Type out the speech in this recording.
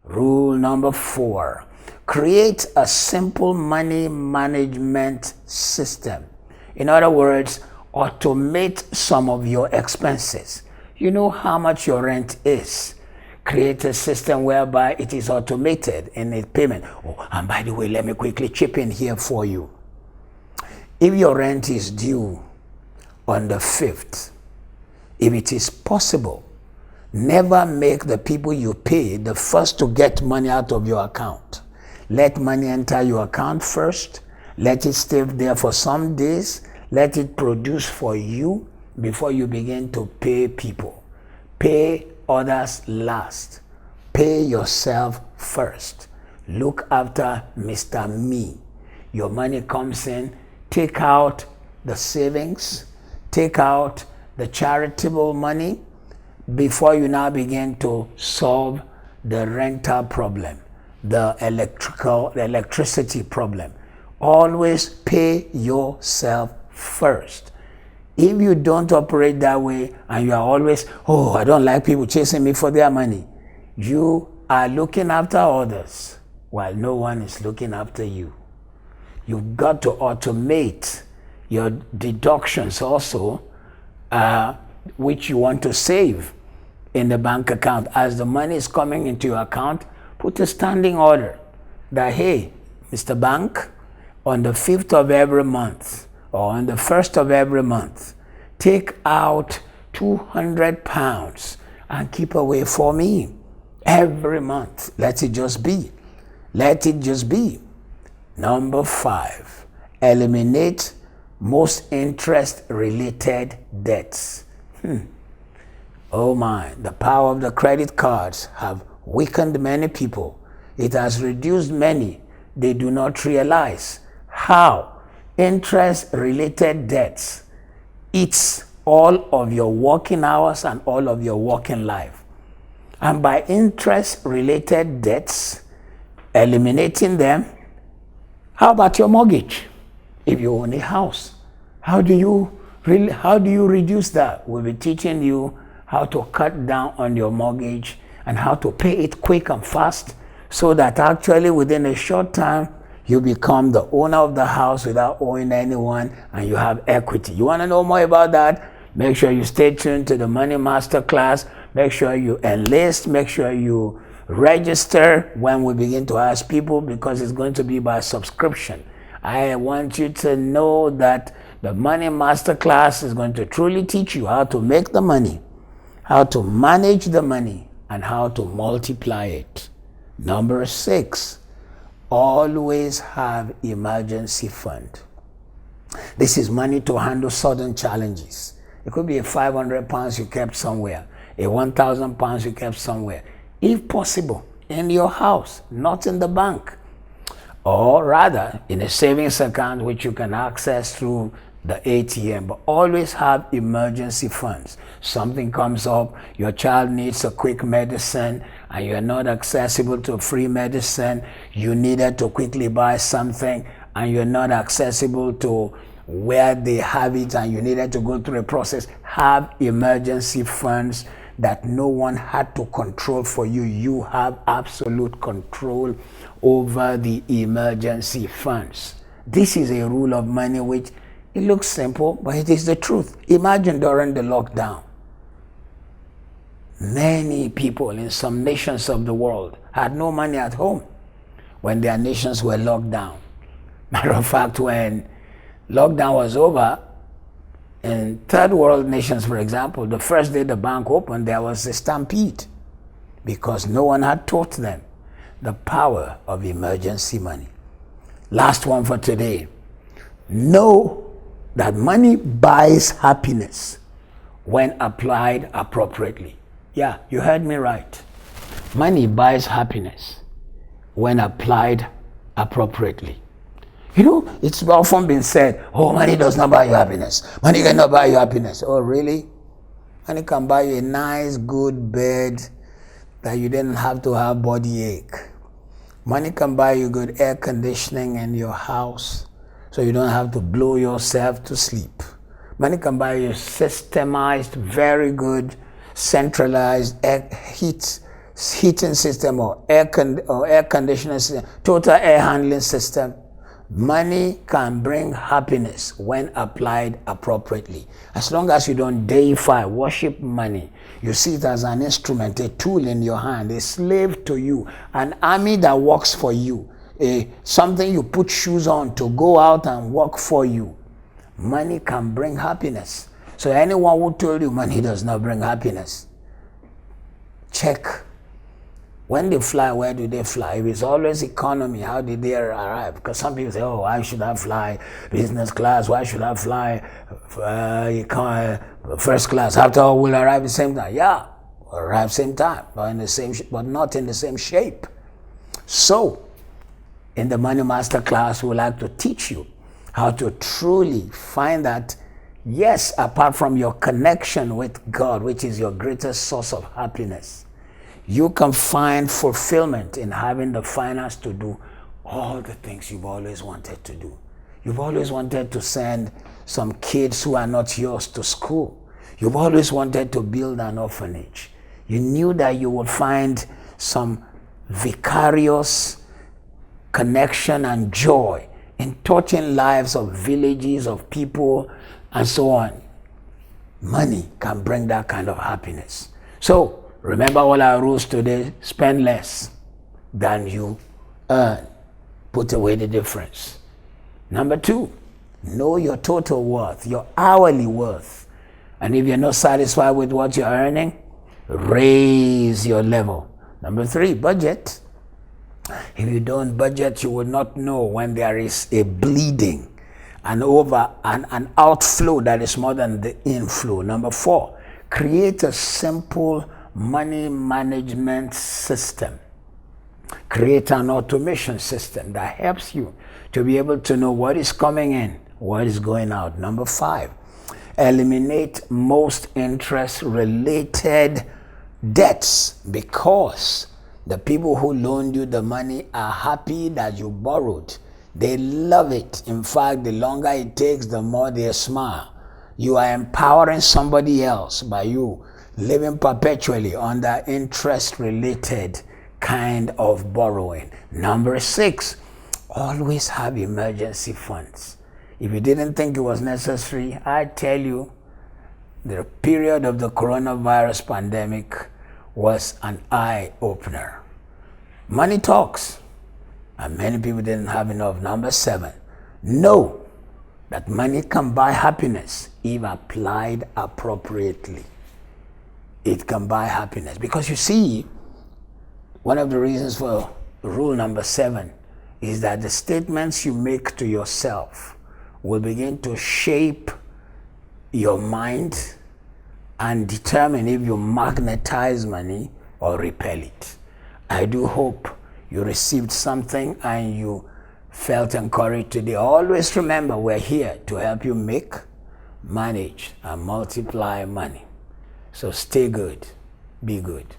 Rule number 4, create a simple money management system. In other words, automate some of your expenses. You know how much your rent is. Create a system whereby it is automated in its payment. Oh, and by the way, let me quickly chip in here for you. If your rent is due on the 5th, if it is possible, never make the people you pay the first to get money out of your account. Let money enter your account first. Let it stay there for some days. Let it produce for you before you begin to pay people. Pay others last. Pay yourself first. Look after Mr. Me. Your money comes in. Take out the savings. Take out the charitable money before you now begin to solve the rental problem, the electricity problem. Always pay yourself first. If you don't operate that way and you are always, oh, I don't like people chasing me for their money, you are looking after others while no one is looking after you. You've got to automate your deductions also, which you want to save in the bank account. As the money is coming into your account, put a standing order that, hey, Mr. Bank, on the 5th of every month or on the 1st of every month, take out 200 pounds and keep away for me every month. Let it just be. Let it just be. Number 5, eliminate most interest-related debts. Oh my, the power of the credit cards have weakened many people. It has reduced many. They do not realize how interest-related debts eats all of your working hours and all of your working life. And by interest-related debts, eliminating them, how about your mortgage? If you own a house, how do you reduce that? We'll be teaching you how to cut down on your mortgage and how to pay it quick and fast so that actually within a short time, you become the owner of the house without owing anyone and you have equity. You want to know more about that? Make sure you stay tuned to the Money Master class. Make sure you enlist. Make sure you register when we begin to ask people, because it's going to be by subscription. I want you to know that the Money Master class is going to truly teach you how to make the money, how to manage the money, and how to multiply it. Number 6, always have emergency fund. This is money to handle sudden challenges. It could be a 500 pounds you kept somewhere, a 1,000 pounds you kept somewhere. If possible, in your house, not in the bank. Or rather, in a savings account which you can access through the ATM, but always have emergency funds. Something comes up, your child needs a quick medicine and you're not accessible to free medicine, you needed to quickly buy something and you're not accessible to where they have it and you needed to go through a process. Have emergency funds that no one had to control for you. You have absolute control over the emergency funds. This is a rule of money which it looks simple, but it is the truth. Imagine during the lockdown, many people in some nations of the world had no money at home when their nations were locked down. Matter of fact, when lockdown was over, in third world nations, for example, the first day the bank opened, there was a stampede because no one had taught them the power of emergency money. Last one for today. Know that money buys happiness when applied appropriately. Yeah, you heard me right. Money buys happiness when applied appropriately. You know, it's often been said, oh, money does not buy you happiness. Money cannot buy you happiness. Oh, really? Money can buy you a nice, good bed that you didn't have to have body ache. Money can buy you good air conditioning in your house so you don't have to blow yourself to sleep. Money can buy you systemized, very good, centralized heat heating system or air conditioning system, total air handling system. Money can bring happiness when applied appropriately. As long as you don't deify, worship money, you see it as an instrument, a tool in your hand, a slave to you, an army that works for you, something you put shoes on to go out and work for you. Money can bring happiness. So anyone who told you money does not bring happiness, check. When they fly, where do they fly? If it's always economy, how did they arrive? Because some people say, oh, why should I fly business class? Why should I fly first class? After all, we'll arrive at the same time. Yeah, we'll arrive same time, but not in the same shape. So, in the Money Master class, we like to teach you how to truly find that, yes, apart from your connection with God, which is your greatest source of happiness, you can find fulfillment in having the finance to do all the things you've always wanted to do. You've always wanted to send some kids who are not yours to school. You've always wanted to build an orphanage. You knew that you would find some vicarious connection and joy in touching lives of villages, of people, and so on. Money can bring that kind of happiness. So, remember all our rules today: spend less than you earn. Put away the difference. Number 2, know your total worth, your hourly worth. And if you're not satisfied with what you're earning, raise your level. Number 3, budget. If you don't budget, you will not know when there is a bleeding, an outflow that is more than the inflow. Number 4, create a simple money management system. Create an automation system that helps you to be able to know what is coming in, what is going out. Number 5, eliminate most interest-related debts, because the people who loaned you the money are happy that you borrowed. They love it. In fact, the longer it takes, the more they smile. You are empowering somebody else by you living perpetually under interest-related kind of borrowing. Number 6, always have emergency funds. If you didn't think it was necessary, I tell you, the period of the coronavirus pandemic was an eye-opener. Money talks, and many people didn't have enough. Number 7, know that money can buy happiness if applied appropriately. It can buy happiness. Because you see, one of the reasons for rule number 7 is that the statements you make to yourself will begin to shape your mind and determine if you magnetize money or repel it. I do hope you received something and you felt encouraged today. Always remember, we're here to help you make, manage, and multiply money. So stay good, be good.